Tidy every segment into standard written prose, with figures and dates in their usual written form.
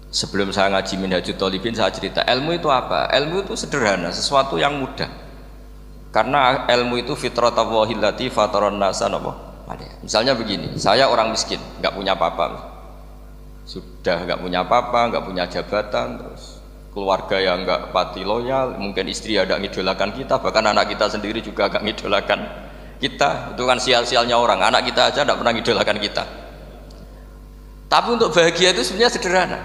Sebelum saya ngaji Minhajut Thalibin saya cerita ilmu itu apa? Ilmu itu sederhana, sesuatu yang mudah. Karena ilmu itu fitratallahi allati fataran nasa misalnya begini, saya orang miskin, nggak punya apa-apa, sudah nggak punya apa-apa, nggak punya jabatan, terus keluarga yang nggak pati loyal, mungkin istri ada ngidolakan kita, bahkan anak kita sendiri juga agak ngidolakan kita. Itu kan sial-sialnya orang, anak kita aja nggak pernah ngidolakan kita. Tapi untuk bahagia itu sebenarnya sederhana.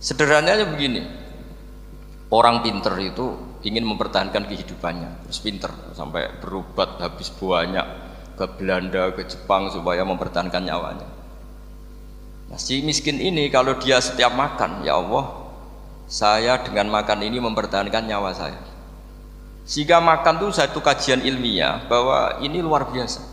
Sederhananya begini, orang pinter itu ingin mempertahankan kehidupannya, terus pinter sampai berobat habis banyak ke Belanda, ke Jepang supaya mempertahankan nyawanya. Nah, si miskin ini kalau dia setiap makan, ya Allah, saya dengan makan ini mempertahankan nyawa saya. Sehingga makan itu satu kajian ilmiah bahwa ini luar biasa.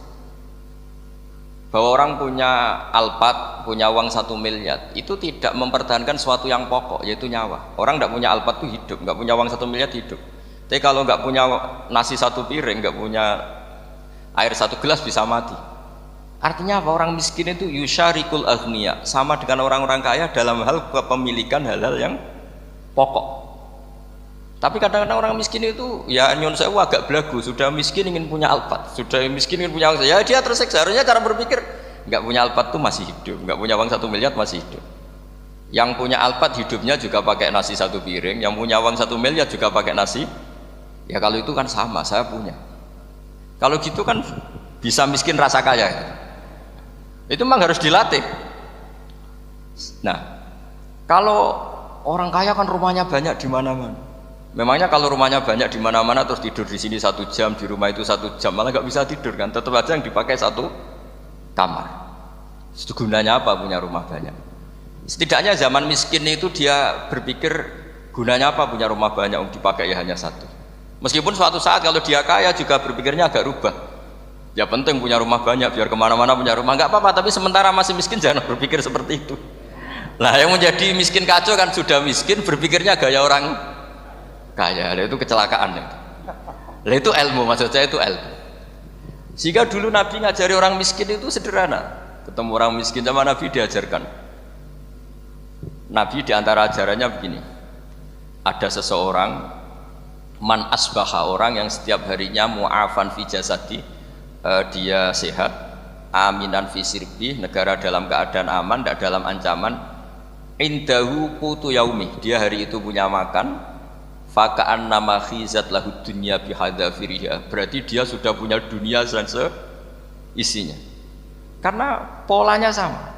Bahwa orang punya Alphard, punya uang 1 miliar, itu tidak mempertahankan sesuatu yang pokok, yaitu nyawa. Orang tidak punya Alphard itu hidup, nggak punya uang 1 miliar hidup. Tapi kalau nggak punya nasi 1 piring, nggak punya air 1 gelas bisa mati. Artinya apa? Orang miskin itu yusyarikul aghniya, sama dengan orang-orang kaya dalam hal kepemilikan hal-hal yang pokok. Tapi kadang-kadang orang miskin itu ya nyon sewu agak belagu, sudah miskin ingin punya Alphard, sudah miskin ingin punya uang, ya dia tersiksa. Harusnya cara berpikir nggak punya Alphard itu masih hidup, nggak punya uang 1 miliar masih hidup. Yang punya Alphard hidupnya juga pakai nasi 1 piring, yang punya uang 1 miliar juga pakai nasi. Ya kalau itu kan sama, saya punya. Kalau gitu kan bisa miskin rasa kaya. Itu memang harus dilatih. Nah, kalau orang kaya kan rumahnya banyak di mana-mana. Memangnya kalau rumahnya banyak di mana-mana terus tidur di sini 1 jam, di rumah itu 1 jam, malah nggak bisa tidur kan? Tetap aja yang dipakai 1 kamar. Itu gunanya apa punya rumah banyak? Setidaknya zaman miskin itu dia berpikir gunanya apa punya rumah banyak untuk dipakai ya hanya 1. Meskipun suatu saat kalau dia kaya juga berpikirnya agak rubah. Ya penting punya rumah banyak biar kemana-mana punya rumah, nggak apa-apa. Tapi sementara masih miskin jangan berpikir seperti itu. Nah yang menjadi miskin kacau kan sudah miskin berpikirnya gaya orang kaya, itu kecelakaannya. Lah itu ilmu, maksud saya itu ilmu. Sehingga dulu Nabi ngajari orang miskin itu sederhana. Ketemu orang miskin sama Nabi diajarkan. Nabi diantara ajarannya begini. Ada seseorang man asbaha, orang yang setiap harinya mu'afan fi jasadi, dia sehat, aminan fi sirbi, negara dalam keadaan aman, tidak dalam ancaman. Indahu qutu yaumi, dia hari itu punya makan. Faka'an nama khizat lahu dunya bihadzafiriha, berarti dia sudah punya dunia dan seisinya. Karena polanya sama.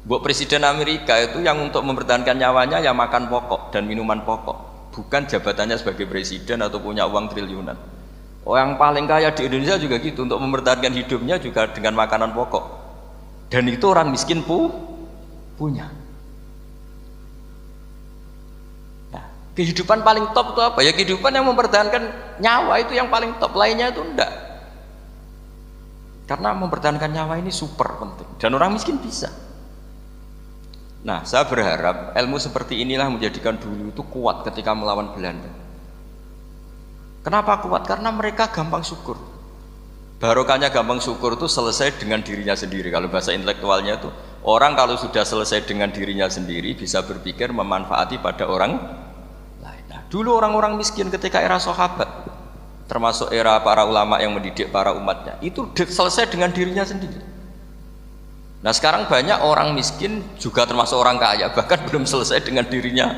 Buat Presiden Amerika itu yang untuk mempertahankan nyawanya ya makan pokok dan minuman pokok, bukan jabatannya sebagai presiden atau punya uang triliunan. Yang paling kaya di Indonesia juga gitu, untuk mempertahankan hidupnya juga dengan makanan pokok. Dan itu orang miskin punya. Kehidupan paling top itu apa? Ya kehidupan yang mempertahankan nyawa itu yang paling top, lainnya itu enggak. Karena mempertahankan nyawa ini super penting dan orang miskin bisa. Nah, saya berharap ilmu seperti inilah menjadikan dulu itu kuat ketika melawan Belanda. Kenapa kuat? Karena mereka gampang syukur. Barokahnya gampang syukur itu selesai dengan dirinya sendiri. Kalau bahasa intelektualnya itu, orang kalau sudah selesai dengan dirinya sendiri bisa berpikir memanfaati pada orang. Dulu orang-orang miskin ketika era sahabat, termasuk era para ulama yang mendidik para umatnya, itu selesai dengan dirinya sendiri. Nah sekarang banyak orang miskin juga termasuk orang kaya, bahkan belum selesai dengan dirinya.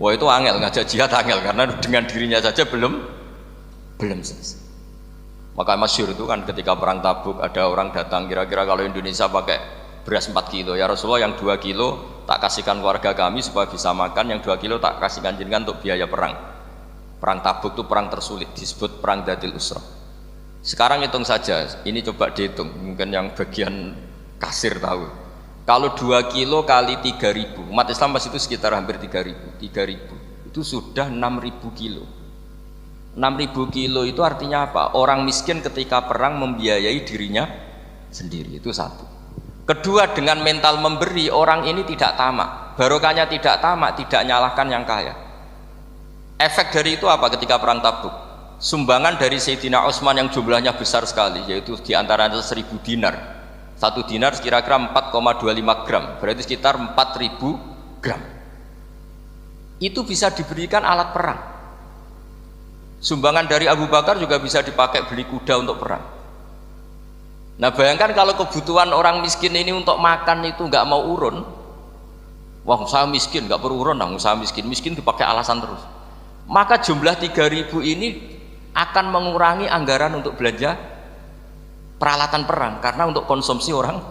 Wah itu angel, ngajak jihad angel, karena dengan dirinya saja belum selesai. Maka masyhur itu kan ketika perang Tabuk ada orang datang, kira-kira kalau Indonesia pakai beras 4 kilo, ya Rasulullah yang 2 kilo tak kasihkan keluarga kami supaya bisa makan, yang 2 kilo tak kasihkan jenengan untuk biaya perang. Perang Tabuk itu perang tersulit, disebut perang Dzil Usrah. Sekarang hitung saja, ini coba dihitung, mungkin yang bagian kasir tahu. Kalau 2 kilo kali 3.000, umat Islam masih itu sekitar hampir 3.000. 3.000 itu sudah 6.000 kilo. 6.000 kilo itu artinya apa? Orang miskin ketika perang membiayai dirinya sendiri, itu satu. Kedua, dengan mental memberi, orang ini tidak tamak. Barokahnya tidak tamak, tidak nyalahkan yang kaya. Efek dari itu apa ketika perang Tabuk? Sumbangan dari Sayyidina Utsman yang jumlahnya besar sekali, yaitu diantaranya 1.000 dinar. 1 dinar kira-kira 4,25 gram, berarti sekitar 4.000 gram. Itu bisa diberikan alat perang. Sumbangan dari Abu Bakar juga bisa dipakai beli kuda untuk perang. Nah bayangkan kalau kebutuhan orang miskin ini untuk makan itu nggak mau urun, wah saya miskin nggak perlu urun, saya miskin dipakai alasan terus. Maka jumlah 3.000 ini akan mengurangi anggaran untuk belanja peralatan perang karena untuk konsumsi orang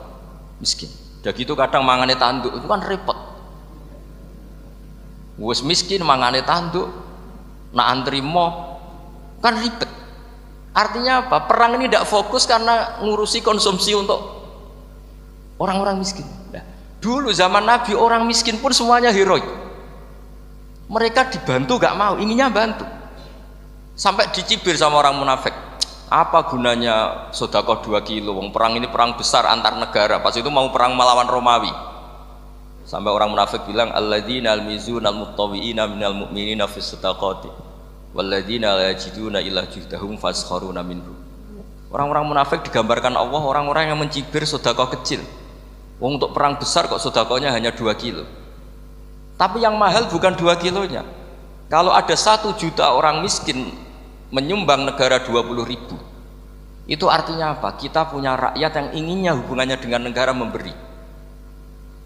miskin. Udah gitu kadang mangane tanduk itu kan repot. Wes miskin mangane tanduk, nak antri mo kan ribet. Artinya apa? Perang ini tidak fokus karena ngurusi konsumsi untuk orang-orang miskin. Nah, dulu zaman Nabi orang miskin pun semuanya heroik. Mereka dibantu gak mau, inginnya bantu. Sampai dicibir sama orang munafik. Apa gunanya sedekah 2 kilo? Perang ini perang besar antar negara. Pas itu mau perang melawan Romawi. Sampai orang munafik bilang alladzina almizuna almuttawiina minal mu'minina fis sadaqati. Walladzina la yajiduna illa juhdahum faskharuna minhu. Orang-orang munafik digambarkan Allah orang-orang yang mencibir sedekah kecil. Wong untuk perang besar kok sedekahnya hanya 2 kilo. Tapi yang mahal bukan 2 kilonya. Kalau ada 1 juta orang miskin menyumbang negara 20.000, itu artinya apa? Kita punya rakyat yang inginnya hubungannya dengan negara memberi.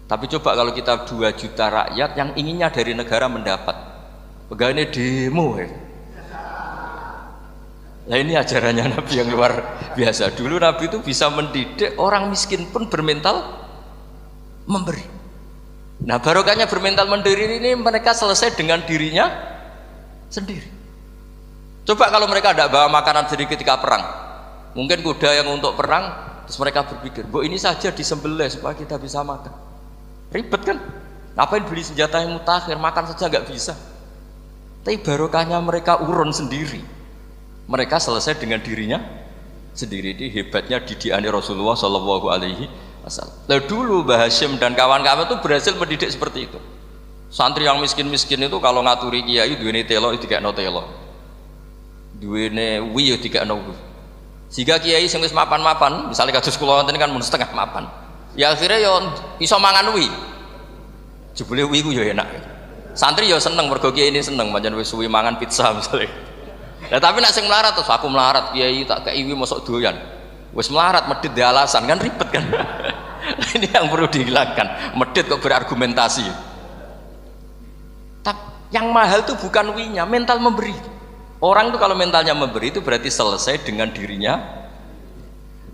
Tapi coba kalau kita 2 juta rakyat yang inginnya dari negara mendapat, pegawainya demo ya. Nah ini ajarannya Nabi yang luar biasa. Dulu Nabi itu bisa mendidik orang miskin pun bermental memberi. Nah barokahnya bermental memberi ini mereka selesai dengan dirinya sendiri. Coba kalau mereka tidak bawa makanan sendiri ketika perang, mungkin kuda yang untuk perang, terus mereka berpikir, bu ini saja disembelih supaya kita bisa makan. Ribet kan? Ngapain beli senjata yang mutakhir, makan saja nggak bisa. Tapi barokahnya mereka urun sendiri. Mereka selesai dengan dirinya sendiri. Ini hebatnya didikan Rasulullah Shallallahu Alaihi Wasallam. Lalu dulu Mbah Hashim dan kawan-kawan itu berhasil mendidik seperti itu. Santri yang miskin-miskin itu kalau ngaturi kiai duwene telo dikekno telo, duwene wi dikekno wi. Sehingga kiai sing wis mapan-mapan, misalnya kados kula wonten kan mun setengah mapan. Ya akhirnya yo iso mangan wi. Jebule wi ku yo enak. Santri yo seneng mergo kiai ini seneng pancen wis suwi mangan pizza misalnya. Nah, tapi nak sing melarat terus aku melarat kiai tak kei wi mosok doyan. Wis melarat medit di alasan kan ribet kan. Ini yang perlu dihilangkan. Medit kok berargumentasi. Tapi yang mahal itu bukan winya, mental memberi. Orang itu kalau mentalnya memberi itu berarti selesai dengan dirinya.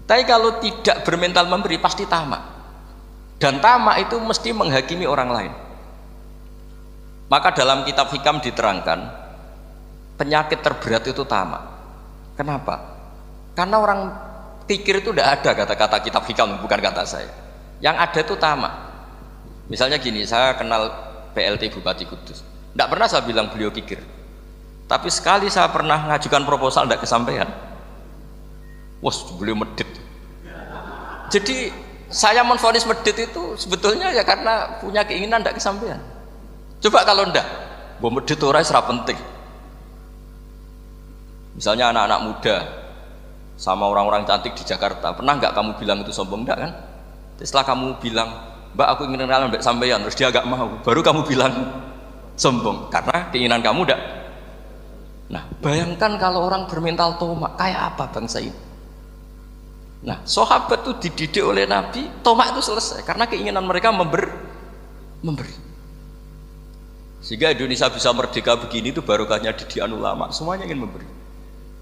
Tapi kalau tidak bermental memberi pasti tamak. Dan tamak itu mesti menghakimi orang lain. Maka dalam kitab Hikam diterangkan penyakit terberat itu tamak. Kenapa? Karena orang pikir itu tidak ada kata-kata kitab Hikam, bukan kata saya. Yang ada itu tamak. Misalnya gini, saya kenal PLT Bupati Kudus. Tidak pernah saya bilang beliau kikir. Tapi sekali saya pernah ngajukan proposal tidak kesampaian. Wah, beliau medit. Jadi saya menvonis medit itu sebetulnya ya karena punya keinginan tidak kesampaian. Coba kalau tidak, bahwa medit itu orang penting. Misalnya anak-anak muda sama orang-orang cantik di Jakarta, pernah nggak kamu bilang itu sombong? Enggak kan? Setelah kamu bilang, Mbak aku ingin kenalan Mbak sampeyan, terus dia agak mau, baru kamu bilang sombong karena keinginan kamu enggak. Nah bayangkan kalau orang bermental tomak kayak apa bangsa ini. Nah sahabat itu dididik oleh Nabi, tomak itu selesai karena keinginan mereka memberi. Sehingga Indonesia bisa merdeka begini itu barokahnya didikan ulama, semuanya ingin memberi.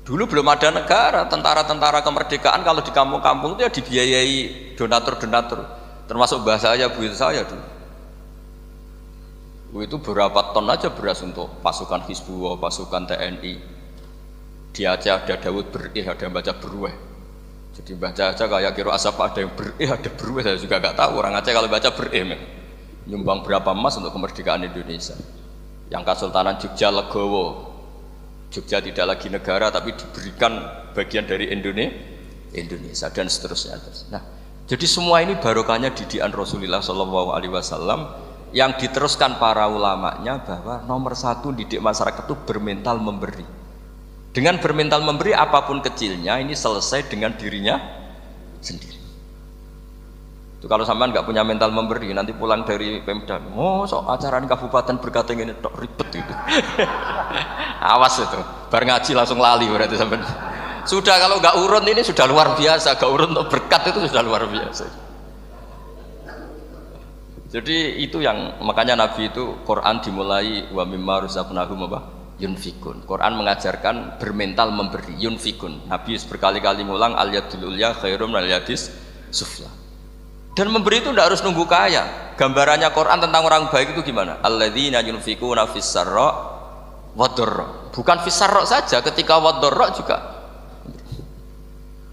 Dulu belum ada negara, tentara-tentara kemerdekaan kalau di kampung-kampung itu ya dibiayai donatur-donatur, termasuk bahasa saya, bu saya dulu. Itu berapa ton aja beras untuk pasukan Hizbullah, pasukan TNI. Di Aceh ada Daud berih, ada yang baca berweh. Jadi baca aja kayak kira asap ada yang berih, ada berweh, saya juga nggak tahu. Orang Aceh kalau baca berih, nyumbang berapa emas untuk kemerdekaan Indonesia. Yang Kesultanan Jogja Legowo. Jogja tidak lagi negara tapi diberikan bagian dari Indonesia dan seterusnya. Nah, jadi semua ini barokahnya didikan Rasulullah Shallallahu Alaihi Wasallam yang diteruskan para ulamanya bahwa nomor 1 didik masyarakat itu bermental memberi. Dengan bermental memberi apapun kecilnya ini selesai dengan dirinya sendiri. Itu kalau sampean nggak punya mental memberi, nanti pulang dari Pemda, oh sok acara kabupaten berkata ini tok ribet itu. Awas itu, bar ngaji langsung lali berarti sampean. Sudah kalau nggak urun ini sudah luar biasa, nggak urun untuk berkat itu sudah luar biasa. Jadi itu yang makanya Nabi itu Quran dimulai wa mimma razaqnahum yunfikun. Quran mengajarkan bermental memberi, yunfikun. Nabi berkali-kali ngulang al yadul ulya khairum al yadis sufla. Dan memberi itu tidak harus nunggu kaya. Gambarannya Quran tentang orang baik itu gimana? Alladzina yunfikuna fis sarra wad dharra. Bukan fis sarra saja, ketika wad dharra juga.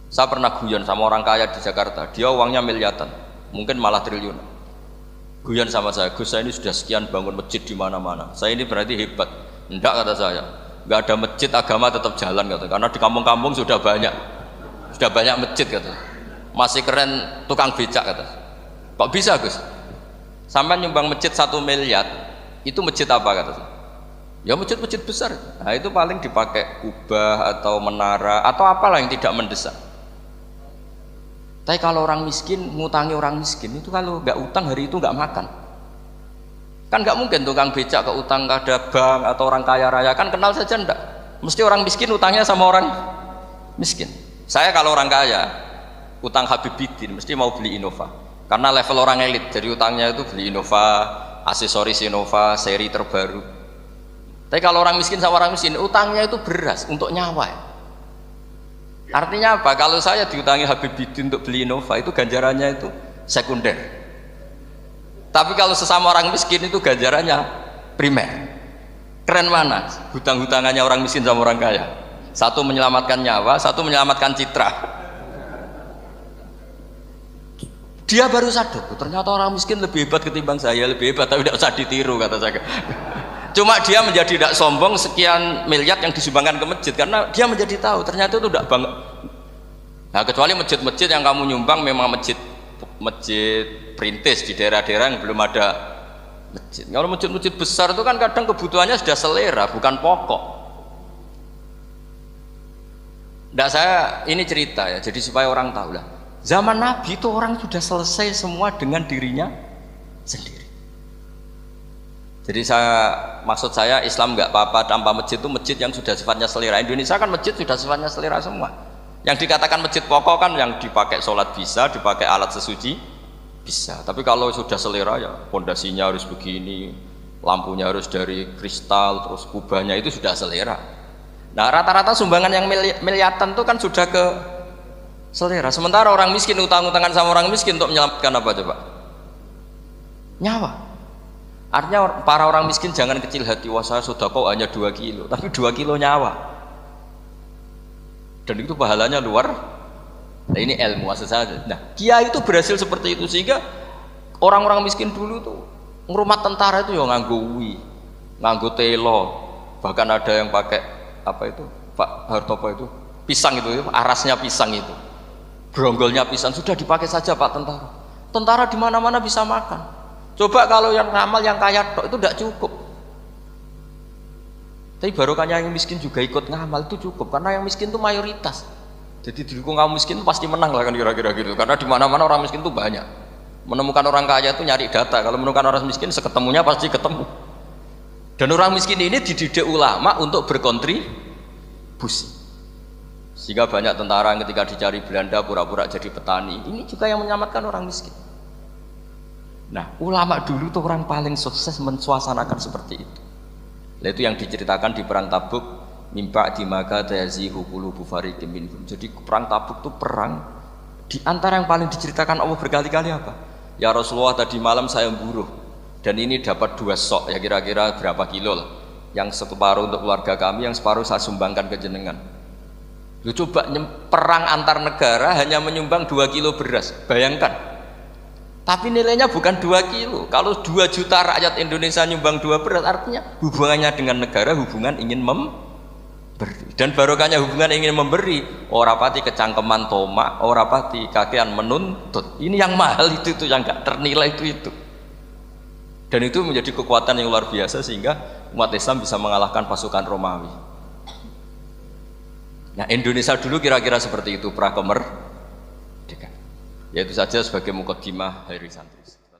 Saya pernah guyon sama orang kaya di Jakarta. Dia uangnya miliaran, mungkin malah triliun. Guyon sama saya, Gus saya ini sudah sekian bangun masjid di mana-mana. Saya ini berarti hebat. Enggak, kata saya. Enggak ada masjid, agama tetap jalan kata. Karena di kampung-kampung sudah banyak masjid kata. Masih keren tukang becak kata. Kok bisa Gus? Sampai nyumbang masjid 1 miliar, itu masjid apa kata? Ya masjid-masjid besar. Nah itu paling dipakai kubah atau menara atau apalah yang tidak mendesak. Tapi kalau orang miskin ngutangi orang miskin itu kalau nggak utang hari itu nggak makan. Kan nggak mungkin tukang becak ke utang ada bank atau orang kaya raya kan kenal saja ndak. Mesti orang miskin utangnya sama orang miskin. Saya kalau orang kaya utang Habib Bidin mesti mau beli Innova karena level orang elit, jadi utangnya itu beli Innova, aksesoris Innova, seri terbaru. Tapi kalau orang miskin sama orang miskin utangnya itu beras untuk nyawa ya. Artinya apa? Kalau saya diutangi Habib Bidin untuk beli Innova itu ganjarannya itu sekunder, tapi kalau sesama orang miskin itu ganjarannya primer. Keren mana hutang-hutangannya orang miskin sama orang kaya? Satu menyelamatkan nyawa, satu menyelamatkan citra. Dia baru sadar, ternyata orang miskin lebih hebat ketimbang saya, lebih hebat, tapi tidak usah ditiru kata saya. Cuma dia menjadi tidak sombong sekian miliar yang disumbangkan ke masjid karena dia menjadi tahu ternyata itu tidak banget. Nah kecuali masjid-masjid yang kamu nyumbang memang masjid perintis di daerah-daerah yang belum ada masjid. Kalau masjid-masjid besar itu kan kadang kebutuhannya sudah selera, bukan pokok. Nah saya ini cerita ya, jadi supaya orang tahu lah. Zaman Nabi itu orang sudah selesai semua dengan dirinya sendiri. Jadi maksud saya Islam nggak apa-apa tanpa masjid itu masjid yang sudah sifatnya selera. Indonesia kan masjid sudah sifatnya selera semua. Yang dikatakan masjid pokok kan yang dipakai sholat bisa, dipakai alat sesuci bisa. Tapi kalau sudah selera ya pondasinya harus begini, lampunya harus dari kristal, terus kubahnya itu sudah selera. Nah rata-rata sumbangan yang miliatan itu kan sudah ke selera. Sementara orang miskin utang-utangan sama orang miskin untuk menyelamatkan apa coba? Nyawa. Artinya para orang miskin jangan kecil hati, wah saya sedekah hanya 2 kilo, tapi 2 kilo nyawa. Dan itu pahalanya luar. Nah ini ilmu asal saja. Nah kiai itu berhasil seperti itu sehingga orang-orang miskin dulu tuh ngrumat tentara itu ya nganggo wi, nganggo telo, bahkan ada yang pakai apa itu Pak Hartopo itu pisang itu, arasnya pisang itu. Bronggolnya pisang sudah dipakai saja Pak tentara. Tentara di mana-mana bisa makan. Coba kalau yang ramal yang kaya tok itu tidak cukup. Tapi barokahnya yang miskin juga ikut ngamal itu cukup karena yang miskin itu mayoritas. Jadi didukung kaum miskin itu pasti menang lah kan kira-kira gitu. Karena di mana-mana orang miskin itu banyak. Menemukan orang kaya itu nyari data. Kalau menemukan orang miskin seketemunya pasti ketemu. Dan orang miskin ini dididik ulama untuk berkontribusi. Sehingga banyak tentara yang ketika dicari Belanda pura-pura jadi petani. Ini juga yang menyelamatkan orang miskin. Nah, ulama dulu tuh orang paling sukses mensuasanakan seperti itu. Nah, itu yang diceritakan di perang Tabuk, mimpa di maka tayazihu qulubu fariqin minhum. Jadi perang Tabuk itu perang di antara yang paling diceritakan Allah berkali-kali apa? Ya Rasulullah tadi malam saya buruh dan ini dapat 2 sok ya kira-kira berapa kilo lah. Yang separuh untuk keluarga kami, yang separuh saya sumbangkan ke jenengan. Lu coba perang antar negara hanya menyumbang 2 kilo beras, bayangkan. Tapi nilainya bukan 2 kilo. Kalau 2 juta rakyat Indonesia nyumbang 2 beras, artinya hubungannya dengan negara hubungan ingin memberi. Dan barokahnya hubungan ingin memberi, ora pati kecangkeman tomak, ora pati kakean menuntut. Ini yang mahal itu yang gak ternilai itu. Dan itu menjadi kekuatan yang luar biasa sehingga umat Islam bisa mengalahkan pasukan Romawi. Nah Indonesia dulu kira-kira seperti itu prakemerdekaan. Ya itu saja sebagai mukaddimah hari santri.